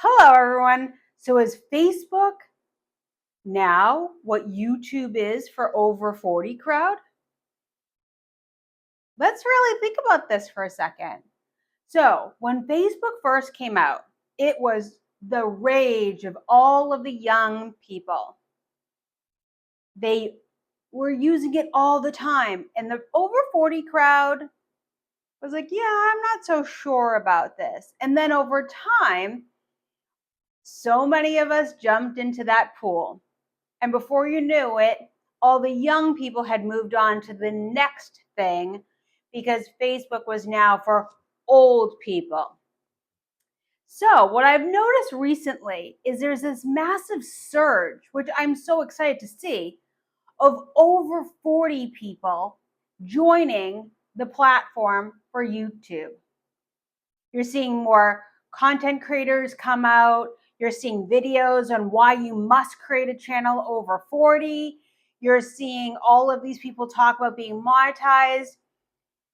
Hello, everyone. So is Facebook now what YouTube is for over 40 crowd? Let's really think about this for a second. So when Facebook first came out, it was the rage of all of the young people. They were using it all the time. And the over 40 crowd was like, yeah, I'm not so sure about this. And then over time, so many of us jumped into that pool. And before you knew it, all the young people had moved on to the next thing because Facebook was now for old people. So what I've noticed recently is there's this massive surge, which I'm so excited to see, of over 40 people joining the platform for YouTube. You're seeing more content creators come out. You're seeing videos on why you must create a channel over 40. You're seeing all of these people talk about being monetized.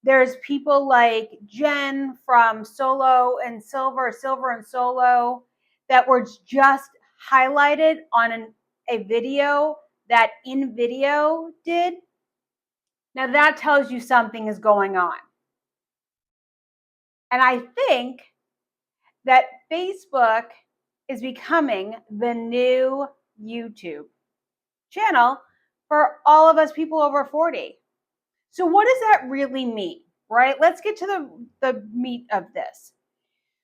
There's people like Jen from Silver and Solo, that were just highlighted on a video that Invideo did. Now that tells you something is going on. And I think that Facebook is becoming the new YouTube channel for all of us people over 40. So what does that really mean, right? Let's get to the meat of this.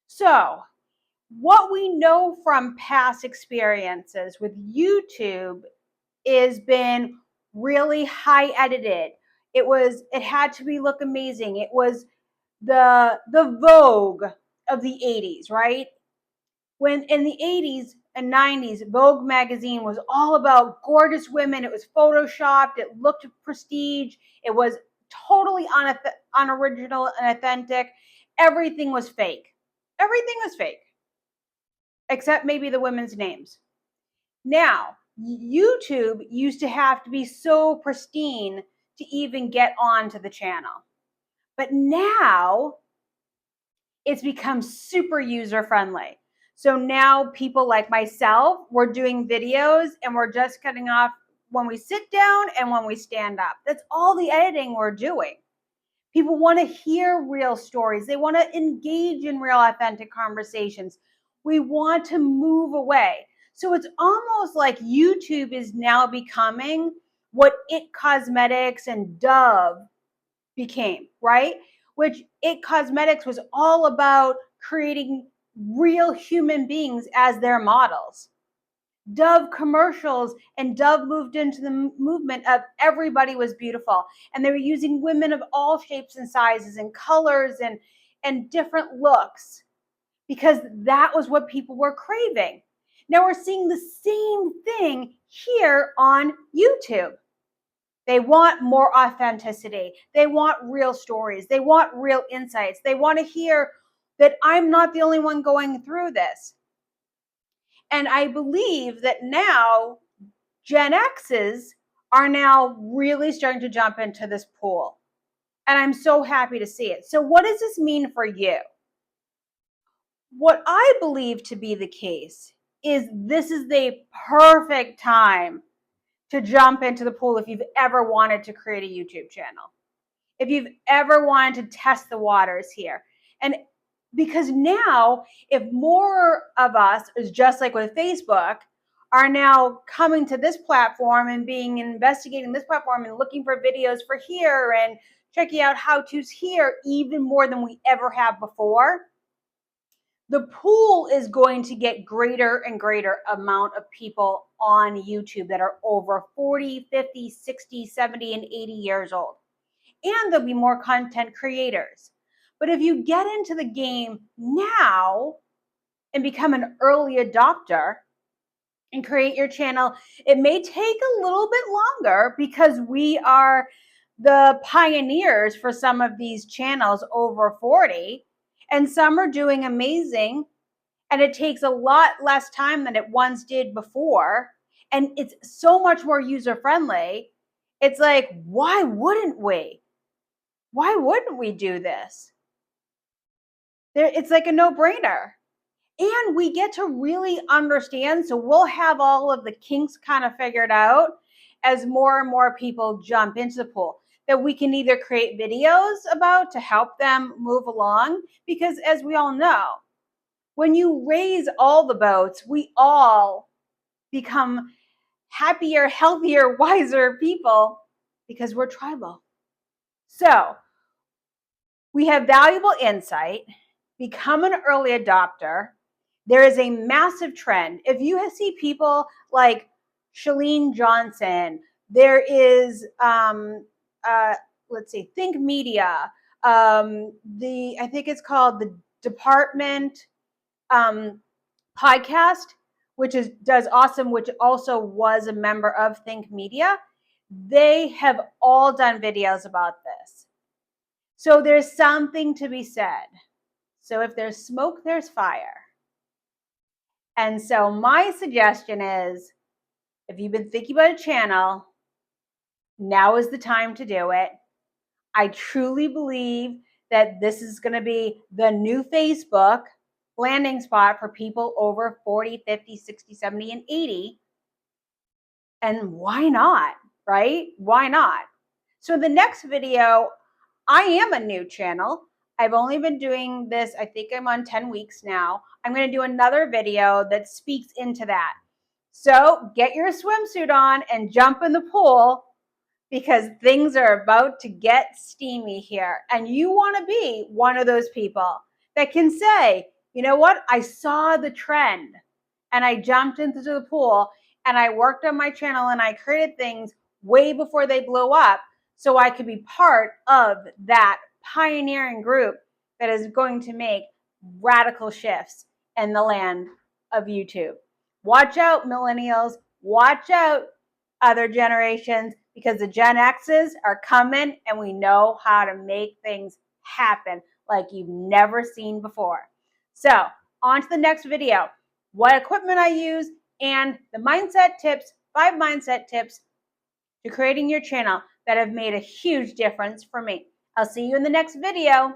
So what we know from past experiences with YouTube is been really high edited. It had to be look amazing. It was the Vogue of the 80s, right? When in the 80s and 90s, Vogue magazine was all about gorgeous women. It was photoshopped. It looked prestige. It was totally unoriginal and authentic. Everything was fake. Everything was fake, except maybe the women's names. Now, YouTube used to have to be so pristine to even get onto the channel. But now it's become super user-friendly. So now people like myself, we're doing videos and we're just cutting off when we sit down and when we stand up. That's all the editing we're doing. People want to hear real stories. They want to engage in real authentic conversations. We want to move away. So it's almost like YouTube is now becoming what It Cosmetics and Dove became, right? Which It Cosmetics was all about creating real human beings as their models. Dove commercials and Dove moved into the movement of everybody was beautiful. And they were using women of all shapes and sizes and colors and different looks because that was what people were craving. Now we're seeing the same thing here on YouTube. They want more authenticity. They want real stories. They want real insights. They want to hear that I'm not the only one going through this. And I believe that now Gen X's are now really starting to jump into this pool. And I'm so happy to see it. So what does this mean for you? What I believe to be the case is this is the perfect time to jump into the pool if you've ever wanted to create a YouTube channel. If you've ever wanted to test the waters here. And because now, if more of us, is just like with Facebook, are now coming to this platform and investigating this platform and looking for videos for here and checking out how-tos here even more than we ever have before, the pool is going to get greater and greater amount of people on YouTube that are over 40, 50, 60, 70, and 80 years old. And there'll be more content creators. But if you get into the game now and become an early adopter and create your channel, it may take a little bit longer because we are the pioneers for some of these channels over 40, and some are doing amazing, and it takes a lot less time than it once did before, and it's so much more user-friendly. It's like, why wouldn't we? Why wouldn't we do this? It's like a no-brainer. And we get to really understand. So we'll have all of the kinks kind of figured out as more and more people jump into the pool, that we can either create videos about to help them move along. Because as we all know, when you raise all the boats, we all become happier, healthier, wiser people because we're tribal. So we have valuable insight, become an early adopter. There is a massive trend. If you see people like Chalene Johnson, there is, let's see, Think Media, I think it's called the Department podcast, which does awesome, which also was a member of Think Media. They have all done videos about this. So there's something to be said. So if there's smoke, there's fire. And so my suggestion is, if you've been thinking about a channel, now is the time to do it. I truly believe that this is going to be the new Facebook landing spot for people over 40, 50, 60, 70, and 80. And why not, right? Why not? So the next video, I am a new channel. I've only been doing this, I think I'm on 10 weeks now. I'm going to do another video that speaks into that. So get your swimsuit on and jump in the pool, because things are about to get steamy here. And you want to be one of those people that can say, you know what? I saw the trend and I jumped into the pool and I worked on my channel and I created things way before they blew up, so I could be part of that pioneering group that is going to make radical shifts in the land of YouTube. Watch out, millennials. Watch out, other generations, because the Gen X's are coming and we know how to make things happen like you've never seen before. So on to the next video, what equipment I use and the mindset tips, 5 mindset tips to creating your channel that have made a huge difference for me. I'll see you in the next video.